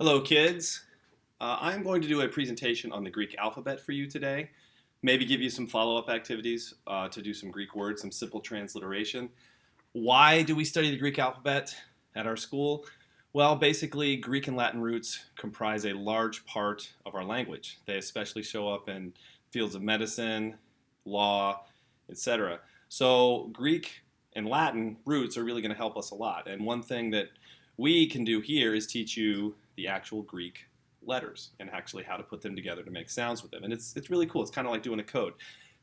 Hello, kids. I'm going to do a presentation on the Greek alphabet for you today. Maybe give you some follow-up activities to do some Greek words, some simple transliteration. Why do we study the Greek alphabet at our school? Well, basically, Greek and Latin roots comprise a large part of our language. They especially show up in fields of medicine, law, etc. So Greek and Latin roots are really going to help us a lot. And one thing that we can do here is teach you the actual Greek letters and actually how to put them together to make sounds with them. And it's really cool. It's kind of like doing a code.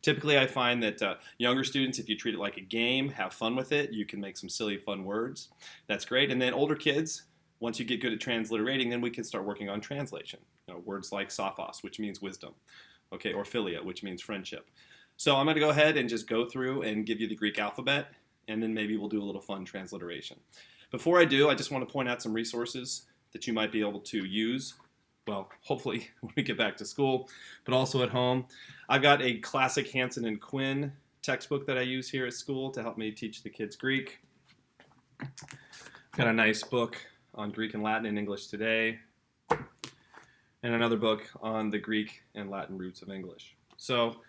Typically, I find that younger students, if you treat it like a game, have fun with it, you can make some silly, fun words. That's great. And then older kids, once you get good at transliterating, then we can start working on translation. Words like sophos, which means wisdom, okay, or philia, which means friendship. So I'm going to go ahead and just go through and give you the Greek alphabet, and then maybe we'll do a little fun transliteration. Before I do, I just want to point out some resources that you might be able to use, well, hopefully when we get back to school, but also at home. I've got a classic Hansen and Quinn textbook that I use here at school to help me teach the kids Greek. I've got a nice book on Greek and Latin in English today, and another book on the Greek and Latin roots of English. So,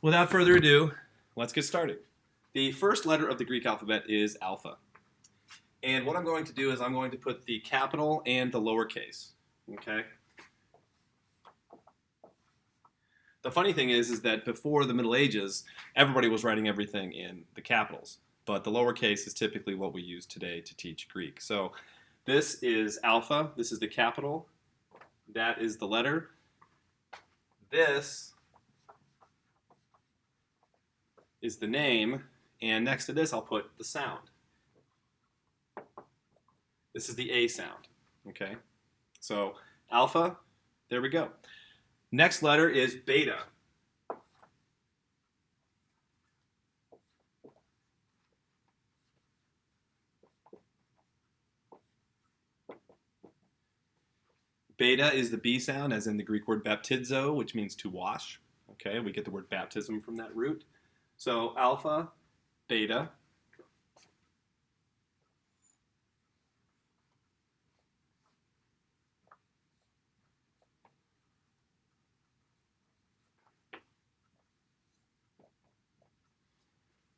without further ado, let's get started. The first letter of the Greek alphabet is alpha. And what I'm going to do is I'm going to put the capital and the lowercase, okay? The funny thing is that before the Middle Ages, everybody was writing everything in the capitals. But the lowercase is typically what we use today to teach Greek. So this is alpha, this is the capital, that is the letter. This is the name, and next to this I'll put the sound. This is the A sound, okay? So alpha, there we go. Next letter is beta. Beta is the B sound, as in the Greek word baptizo, which means to wash. Okay, we get the word baptism from that root. So alpha, beta.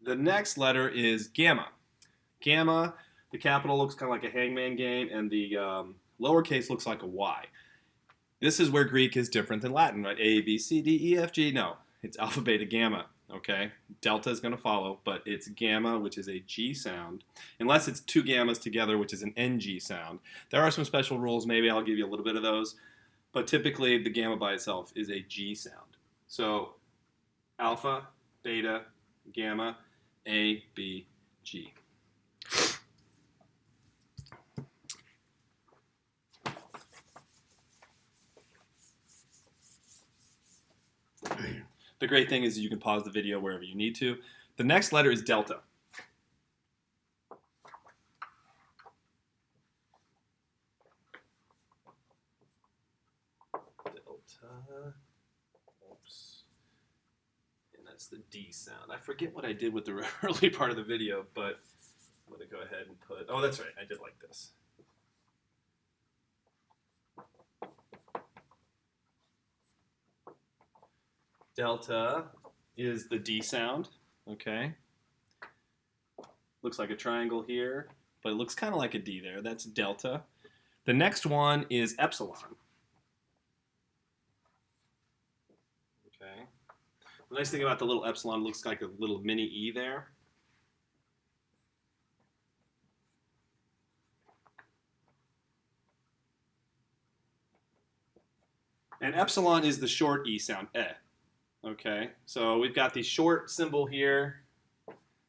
The next letter is gamma. Gamma, the capital looks kind of like a hangman game, and the lowercase looks like a Y. This is where Greek is different than Latin, right? A, B, C, D, E, F, G. No, it's alpha, beta, gamma, okay? Delta is going to follow, but it's gamma, which is a G sound, unless it's two gammas together, which is an NG sound. There are some special rules. Maybe I'll give you a little bit of those, but typically the gamma by itself is a G sound. So alpha, beta, gamma, A, B, G. The great thing is you can pause the video wherever you need to. The next letter is delta. Delta. Oops. And that's the D sound. I forget what I did with the early part of the video, but I'm going to go ahead and put, oh, that's right, I did like this. Delta is the D sound, okay? Looks like a triangle here, but it looks kind of like a D there. That's delta. The next one is epsilon. Okay. The nice thing about the little epsilon, looks like a little mini E there. And epsilon is the short E sound, eh. Okay, so we've got the short symbol here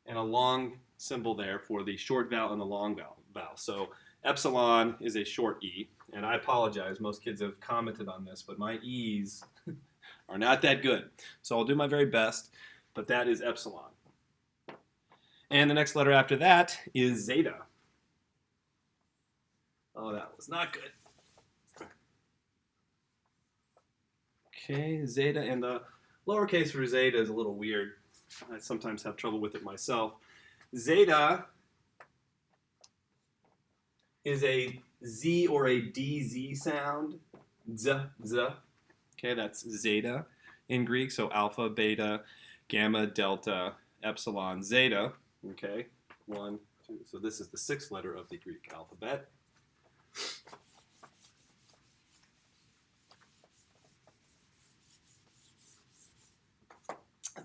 and a long symbol there for the short vowel and the long vowel. So epsilon is a short E, and I apologize, most kids have commented on this, but my E's are not that good. So I'll do my very best, but that is epsilon. And the next letter after that is zeta. Oh, that was not good. Okay, zeta, and the lowercase for zeta is a little weird. I sometimes have trouble with it myself. Zeta is a Z or a DZ sound. Z, z. Okay, that's zeta in Greek. So alpha, beta, gamma, delta, epsilon, zeta. Okay, 1, 2. So this is the 6th letter of the Greek alphabet.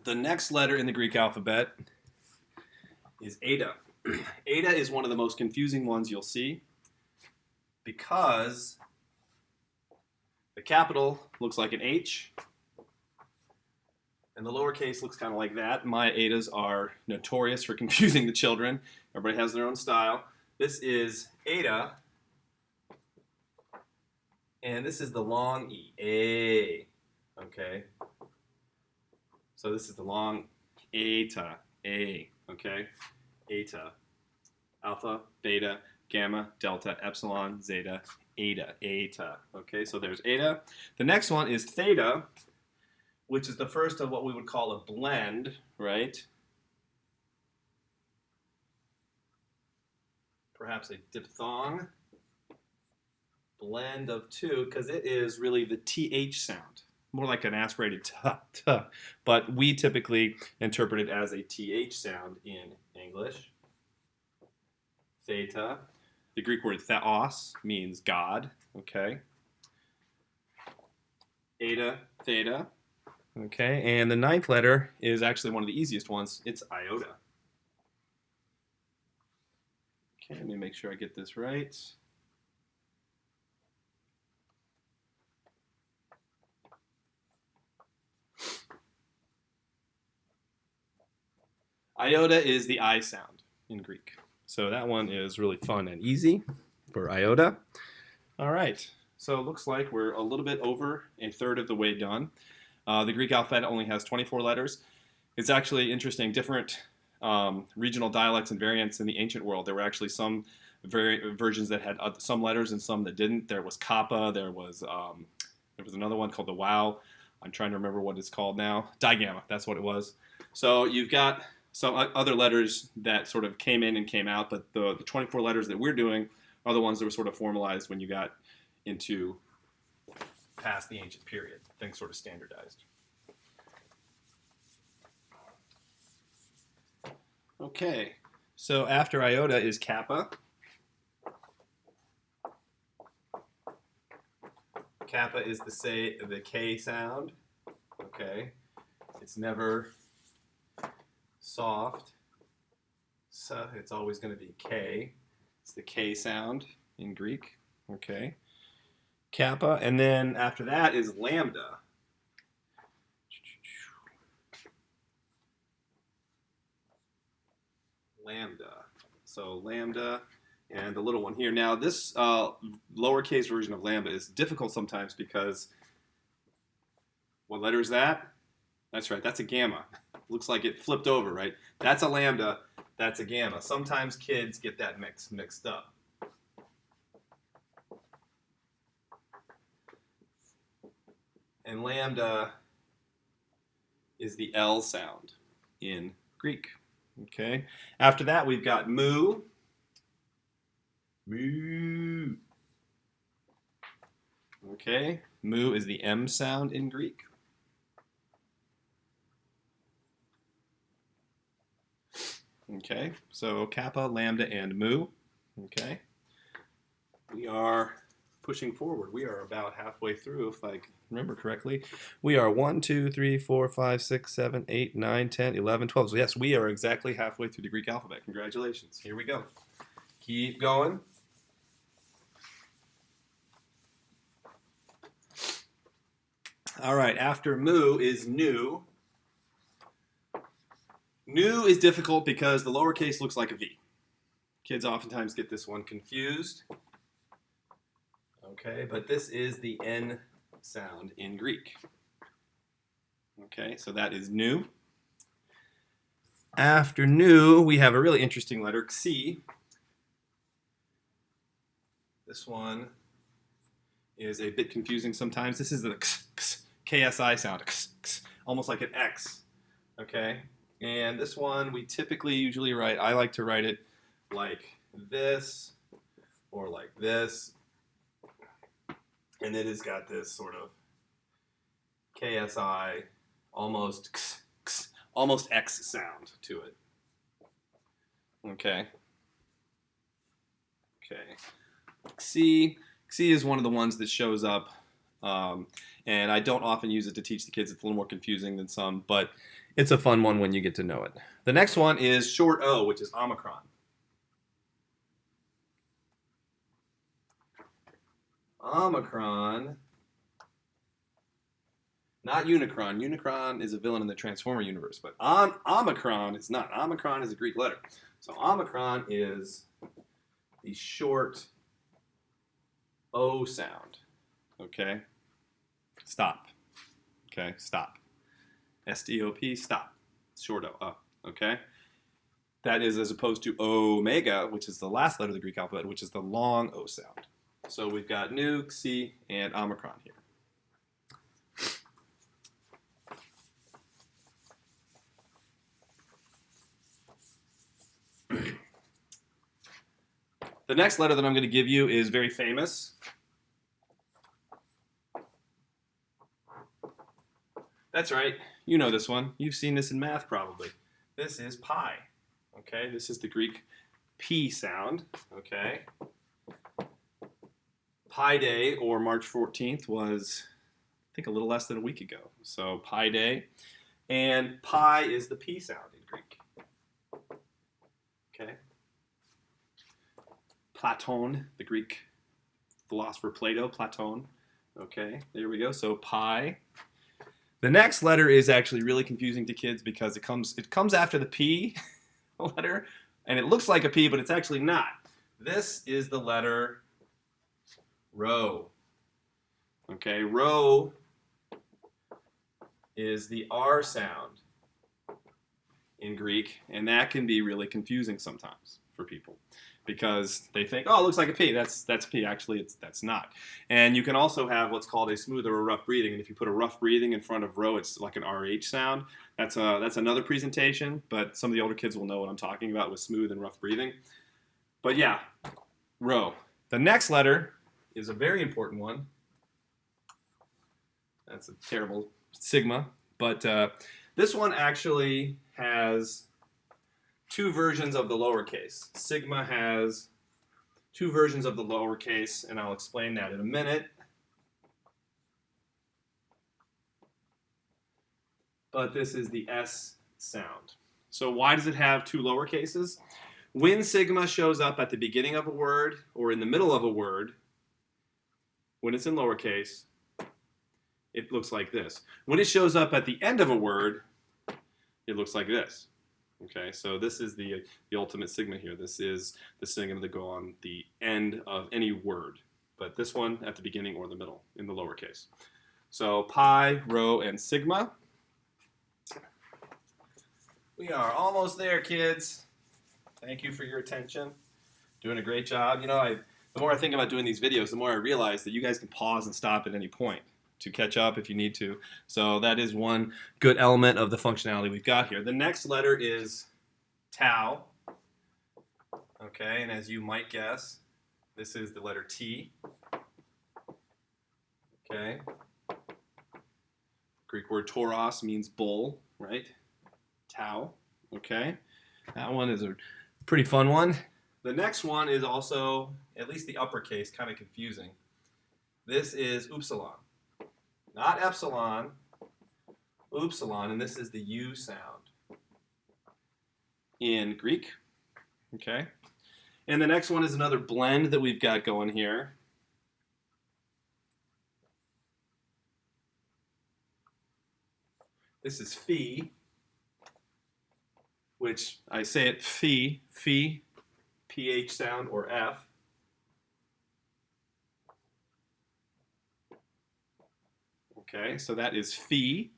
The next letter in the Greek alphabet is eta. Eta is one of the most confusing ones you'll see because the capital looks like an H and the lowercase looks kind of like that. My etas are notorious for confusing the children. Everybody has their own style. This is eta, and this is the long E, A. Okay? So this is the long eta, A. Okay? Eta. Alpha, beta, gamma, delta, epsilon, zeta, eta, eta. Okay, so there's eta. The next one is theta, which is the first of what we would call a blend, right? Perhaps a diphthong. Blend of two, because it is really the TH sound. More like an aspirated t, but we typically interpret it as a TH sound in English. Theta. The Greek word theos means God, okay? Eta, theta. Okay, and the 9th letter is actually one of the easiest ones. It's iota. Okay, let me make sure I get this right. Iota is the I sound in Greek. So that one is really fun and easy for iota. All right, so it looks like we're a little bit over a third of the way done. The Greek alphabet only has 24 letters. It's actually interesting, different regional dialects and variants in the ancient world. There were actually some versions that had some letters and some that didn't. There was kappa, there was another one called the wow. I'm trying to remember what it's called now. Digamma, that's what it was. So you've got some other letters that sort of came in and came out, but the 24 letters that we're doing are the ones that were sort of formalized when you got into past the ancient period. Things sort of standardized. Okay, so after iota is kappa. Kappa is the K sound. Okay, it's never soft, so it's always going to be K. It's the K sound in Greek. Okay, kappa, and then after that is lambda. Lambda. So lambda and the little one here. Now this lowercase version of lambda is difficult sometimes because what letter is that? That's right, that's a gamma. Looks like it flipped over, right? That's a lambda, that's a gamma. Sometimes kids get that mixed up. And lambda is the L sound in Greek. Okay. After that, we've got mu. Mu. Okay. Mu is the M sound in Greek. Okay. So kappa, lambda, and mu. Okay. We are pushing forward. We are about halfway through, if I remember correctly. We are 1, 2, 3, 4, 5, 6, 7, 8, 9, 10, 11, 12. So yes, we are exactly halfway through the Greek alphabet. Congratulations. Here we go. Keep going. All right, after mu is nu. Nu is difficult because the lowercase looks like a V. Kids oftentimes get this one confused. Okay, but this is the N sound in Greek. Okay, so that is nu. After nu, we have a really interesting letter, xi. This one is a bit confusing sometimes. This is the KSI sound, almost like an X. Okay, and this one we typically usually write, I like to write it like this, or like this. And it has got this sort of KSI, almost X sound to it. Okay. Xi is one of the ones that shows up, and I don't often use it to teach the kids. It's a little more confusing than some, but it's a fun one when you get to know it. The next one is short O, which is Omicron. Omicron, not Unicron. Unicron is a villain in the Transformer universe, but Omicron is not. Omicron is a Greek letter. So Omicron is the short O sound. Okay? Stop. Okay? Stop. S-T-O-P, stop. Short O. Okay? That is as opposed to omega, which is the last letter of the Greek alphabet, which is the long O sound. So we've got Nu, Xi, and Omicron here. The next letter that I'm going to give you is very famous. That's right. You know this one. You've seen this in math probably. This is pi. Okay, this is the Greek P sound. Okay. Pi Day, or March 14th, was, I think, a little less than a week ago. So Pi Day. And pi is the P sound in Greek. Okay. Platon, the Greek philosopher Platon. Okay, there we go. So pi. The next letter is actually really confusing to kids because it comes after the P letter, and it looks like a P, but it's actually not. This is the letter Rho. Okay, Rho is the R sound in Greek, and that can be really confusing sometimes for people because they think, oh, it looks like a P. That's P. Actually, that's not. And you can also have what's called a smooth or a rough breathing, and if you put a rough breathing in front of Rho, it's like an RH sound. That's another presentation, but some of the older kids will know what I'm talking about with smooth and rough breathing. But yeah, Rho. The next letter is a very important one. That's a terrible sigma, but this one actually has two versions of the lowercase. Sigma has two versions of the lowercase, and I'll explain that in a minute. But this is the S sound. So why does it have two lowercases? When sigma shows up at the beginning of a word or in the middle of a word, when it's in lowercase, it looks like this. When it shows up at the end of a word, it looks like this. Okay, so this is the ultimate sigma here. This is the sigma that go on the end of any word, but this one at the beginning or the middle in the lowercase. So pi, rho, and sigma. We are almost there, kids. Thank you for your attention. Doing a great job. You know, the more I think about doing these videos, the more I realize that you guys can pause and stop at any point to catch up if you need to. So that is one good element of the functionality we've got here. The next letter is tau. Okay, and as you might guess, this is the letter T. Okay. Greek word tauros means bull, right? Tau. Okay. That one is a pretty fun one. The next one is also, at least the uppercase, kind of confusing. This is upsilon. Not epsilon, upsilon, and this is the U sound in Greek. Okay. And the next one is another blend that we've got going here. This is phi, which I say it phi, PH sound, or F. Okay, so that is phi.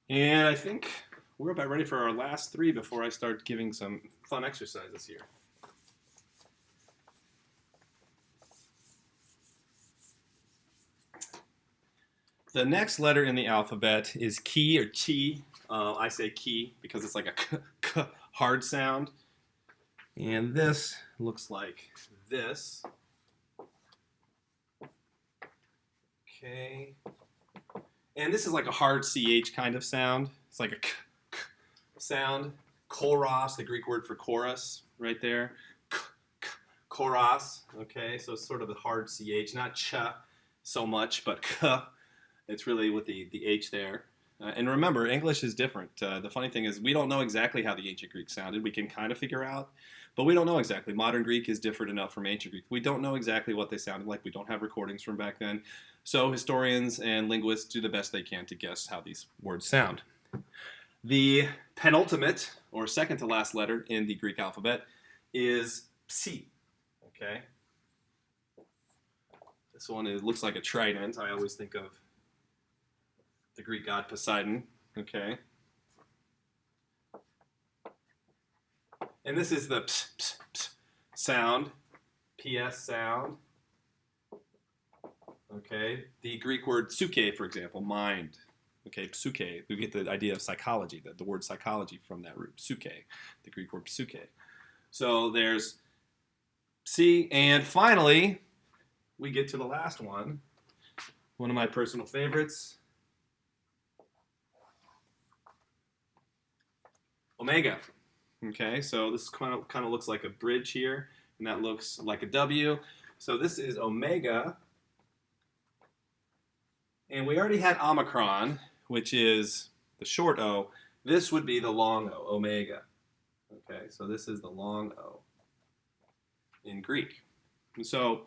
And I think we're about ready for our last three before I start giving some fun exercises here. The next letter in the alphabet is ki or chi. I say ki because it's like a k hard sound. And this looks like this. Okay. And this is like a hard CH kind of sound. It's like a k, k sound. Choros, the Greek word for chorus, right there. K, k, choros. Okay, so it's sort of a hard CH, not ch so much, but k. It's really with the H there. And remember, English is different. The funny thing is we don't know exactly how the ancient Greek sounded. We can kind of figure out, but we don't know exactly. Modern Greek is different enough from ancient Greek. We don't know exactly what they sounded like. We don't have recordings from back then. So historians and linguists do the best they can to guess how these words sound. The penultimate, or second to last letter in the Greek alphabet is psi. Okay? This one looks like a trident. I always think of the Greek god Poseidon. Okay? And this is the ps, ps, ps sound, PS sound. Okay? The Greek word psyche, for example, mind. Okay, psyche. We get the idea of psychology, the word psychology from that root, psyche, the Greek word psyche. So there's psi, and finally, we get to the last one of my personal favorites, omega. Okay, so this kind of looks like a bridge here, and that looks like a W. So this is omega, and we already had omicron, which is the short O. This would be the long O, omega. Okay, so this is the long O in Greek. And so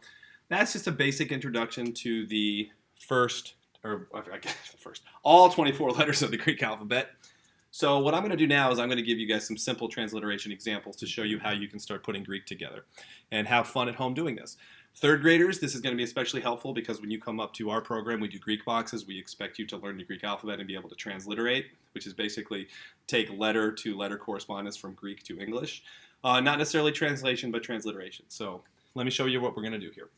that's just a basic introduction to the first, or I guess the first, all 24 letters of the Greek alphabet. So what I'm going to do now is I'm going to give you guys some simple transliteration examples to show you how you can start putting Greek together and have fun at home doing this. Third graders, this is going to be especially helpful because when you come up to our program, we do Greek boxes. We expect you to learn the Greek alphabet and be able to transliterate, which is basically take letter to letter correspondence from Greek to English. Not necessarily translation, but transliteration. So let me show you what we're going to do here.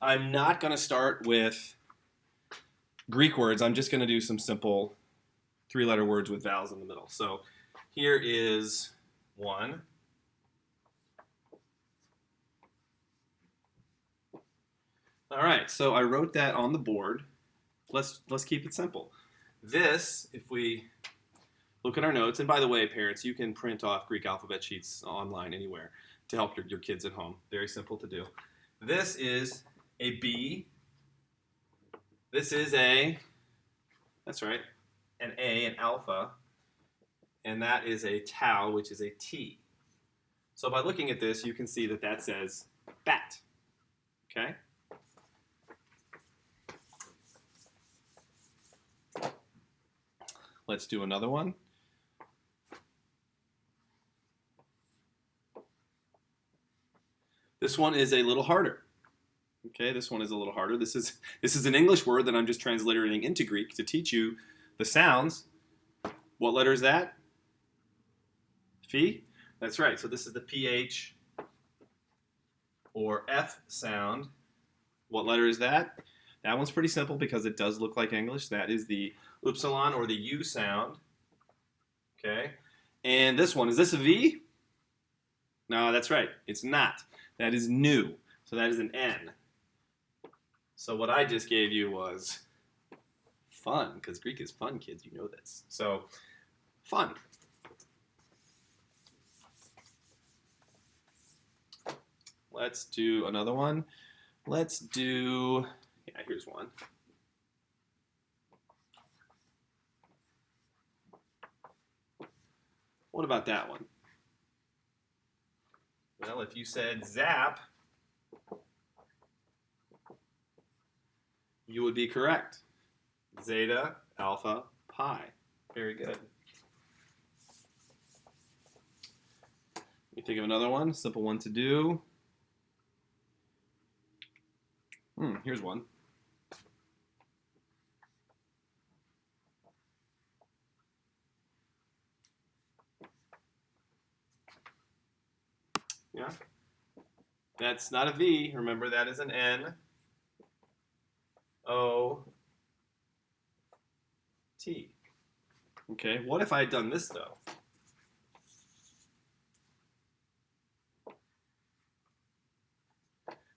I'm not going to start with Greek words. I'm just going to do some simple three-letter words with vowels in the middle. So here is one. All right, so I wrote that on the board. Let's keep it simple. This, if we look at our notes, and by the way, parents, you can print off Greek alphabet sheets online anywhere to help your kids at home. Very simple to do. This is a B. This is that's right, an A, an alpha. And that is a tau, which is a T. So by looking at this, you can see that that says bat. Okay? Let's do another one. This one is a little harder. Okay, this one is a little harder. This is an English word that I'm just transliterating into Greek to teach you the sounds. What letter is that? Phi? That's right. So this is the PH or F sound. What letter is that? That one's pretty simple because it does look like English. That is the upsilon or the U sound. Okay. And this one, is this a V? No, that's right. It's not. That is nu. So that is an N. So what I just gave you was fun, because Greek is fun, kids. You know this. So fun. Let's do another one. Let's do, yeah, here's one. What about that one? Well, if you said zap, you would be correct. Zeta, alpha, pi. Very good. Let me think of another one, simple one to do. Here's one. Yeah. That's not a V. Remember, that is an N. O. T. Okay, what if I had done this, though?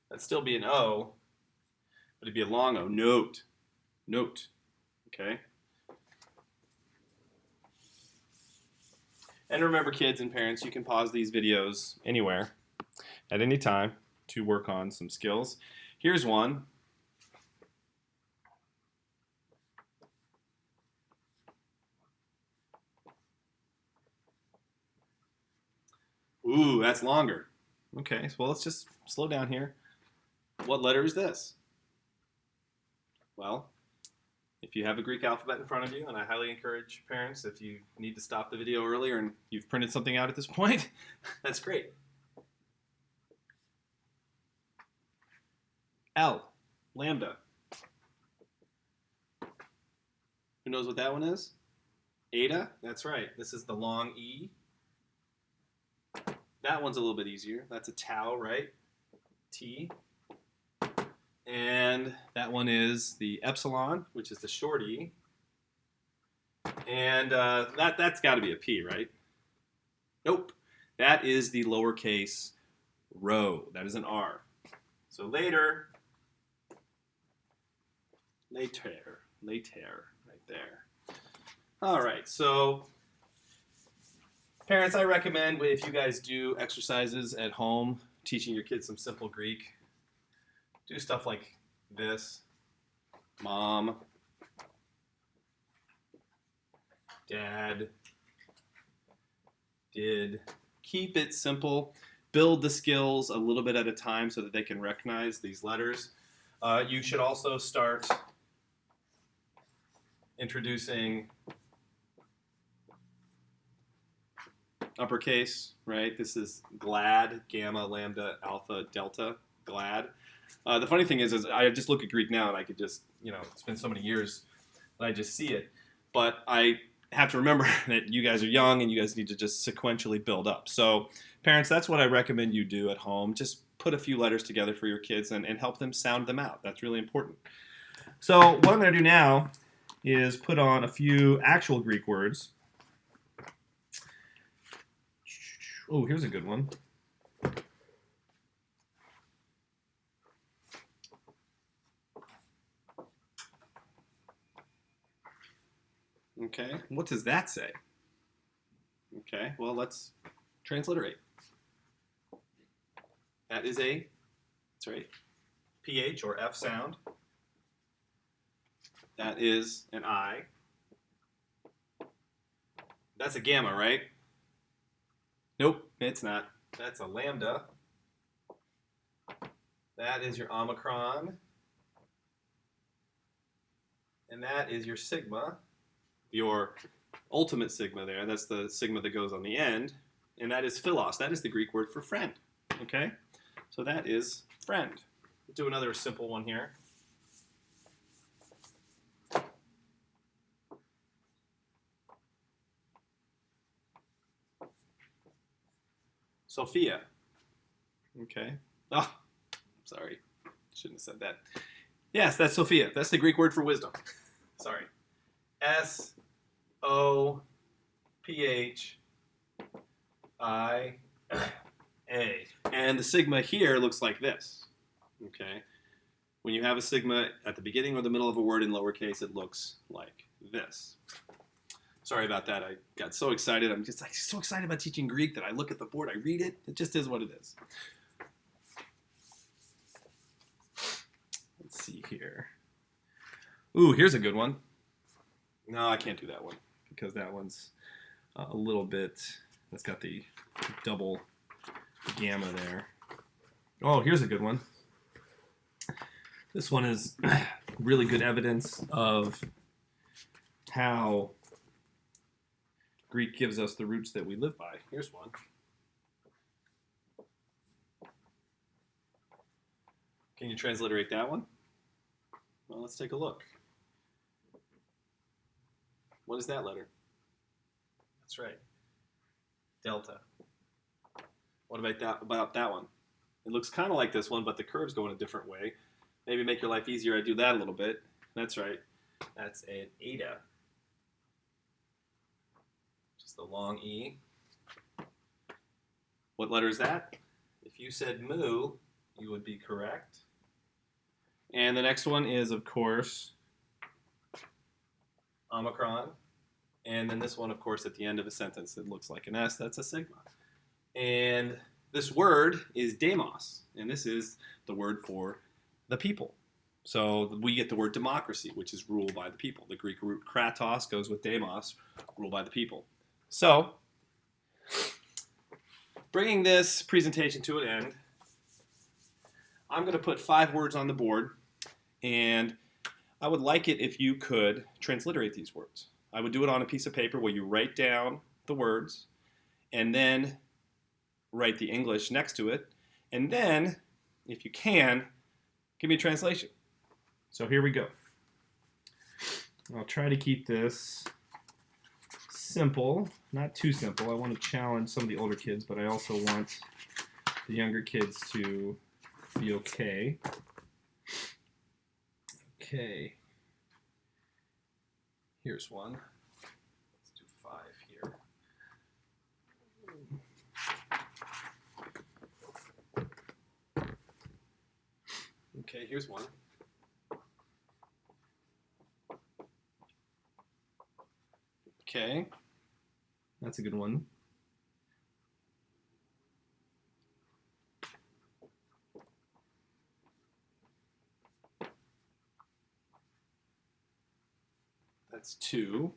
That'd still be an O, but it'd be a long O. Note. Note. Okay? And remember, kids and parents, you can pause these videos anywhere, at any time, to work on some skills. Here's one. Ooh, that's longer. Okay, so let's just slow down here. What letter is this? Well, if you have a Greek alphabet in front of you, and I highly encourage parents, if you need to stop the video earlier and you've printed something out at this point, that's great. L, lambda. Who knows what that one is? Eta, that's right. This is the long E. That one's a little bit easier. That's a tau, right? T. And that one is the epsilon, which is the short E. And that's got to be a P, right? Nope. That is the lowercase rho. That is an R. So later, right there. All right, so parents, I recommend if you guys do exercises at home, teaching your kids some simple Greek, do stuff like this. Mom, Dad, did. Keep it simple. Build the skills a little bit at a time so that they can recognize these letters. You should also start introducing uppercase, right? This is GLAD, gamma, lambda, alpha, delta, GLAD. The funny thing is I just look at Greek now and I could just, it's been so many years that I just see it. But I have to remember that you guys are young and you guys need to just sequentially build up. So parents, that's what I recommend you do at home. Just put a few letters together for your kids and help them sound them out. That's really important. So what I'm going to do now is put on a few actual Greek words. Oh, here's a good one. Okay, what does that say? Okay, well, let's transliterate. That is that's right, PH or F sound. That is an I. That's a gamma, right? Nope, it's not. That's a lambda. That is your omicron. And that is your sigma. Your ultimate sigma there. That's the sigma that goes on the end. And that is philos. That is the Greek word for friend. Okay? So that is friend. Let's do another simple one here. Sophia. Okay. Oh, sorry. Shouldn't have said that. Yes, that's Sophia. That's the Greek word for wisdom. Sorry. S-O-P-H-I-A. And the sigma here looks like this. Okay. When you have a sigma at the beginning or the middle of a word in lowercase, it looks like this. Sorry about that. I got so excited. I'm just so excited about teaching Greek that I look at the board, I read it. It just is what it is. Let's see here. Ooh, here's a good one. No, I can't do that one because that one's a little bit, that's got the double gamma there. Oh, here's a good one. This one is really good evidence of how Greek gives us the roots that we live by. Here's one. Can you transliterate that one? Well, let's take a look. What is that letter? That's right. Delta. What about that one? It looks kind of like this one, but the curves go in a different way. Maybe make your life easier. I do that a little bit. That's right. That's an eta. It's the long E. What letter is that? If you said mu, you would be correct. And the next one is, of course, Omicron. And then this one, of course, at the end of a sentence, it looks like an S. That's a sigma. And this word is demos. And this is the word for the people. So we get the word democracy, which is rule by the people. The Greek root kratos goes with demos, rule by the people. So, bringing this presentation to an end, I'm going to put 5 words on the board, and I would like it if you could transliterate these words. I would do it on a piece of paper where you write down the words, and then write the English next to it, and then, if you can, give me a translation. So here we go. I'll try to keep this simple, not too simple. I want to challenge some of the older kids, but I also want the younger kids to be okay. Okay. Here's one. Let's do 5 here. Okay, here's one. Okay, that's a good one. That's 2.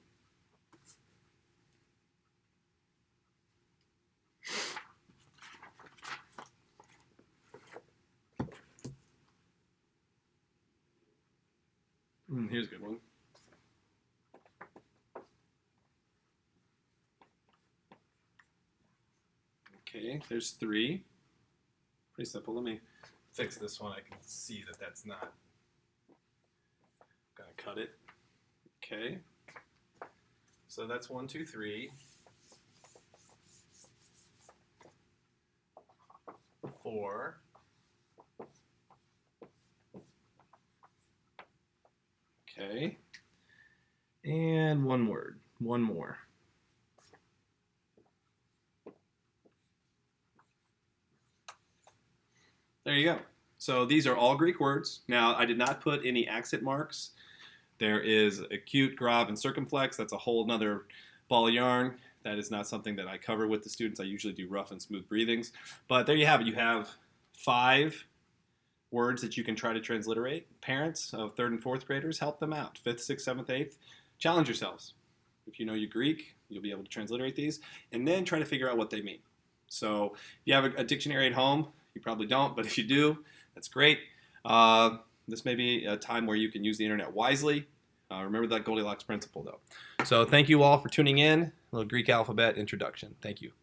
Here's a good one. Okay, there's 3. Pretty simple. Let me fix this one. I can see that that's not gonna cut it. Okay. So that's 1, 2, 3. 4. Okay. And one word. One more. There you go. So these are all Greek words. Now, I did not put any accent marks. There is acute, grave, and circumflex. That's a whole nother ball of yarn. That is not something that I cover with the students. I usually do rough and smooth breathings. But there you have it. You have 5 words that you can try to transliterate. Parents of 3rd and 4th graders, help them out. 5th, 6th, 7th, 8th. Challenge yourselves. If you know your Greek, you'll be able to transliterate these. And then try to figure out what they mean. So if you have a dictionary at home, you probably don't, but if you do, that's great. This may be a time where you can use the internet wisely. Remember that Goldilocks principle, though. So thank you all for tuning in. A little Greek alphabet introduction. Thank you.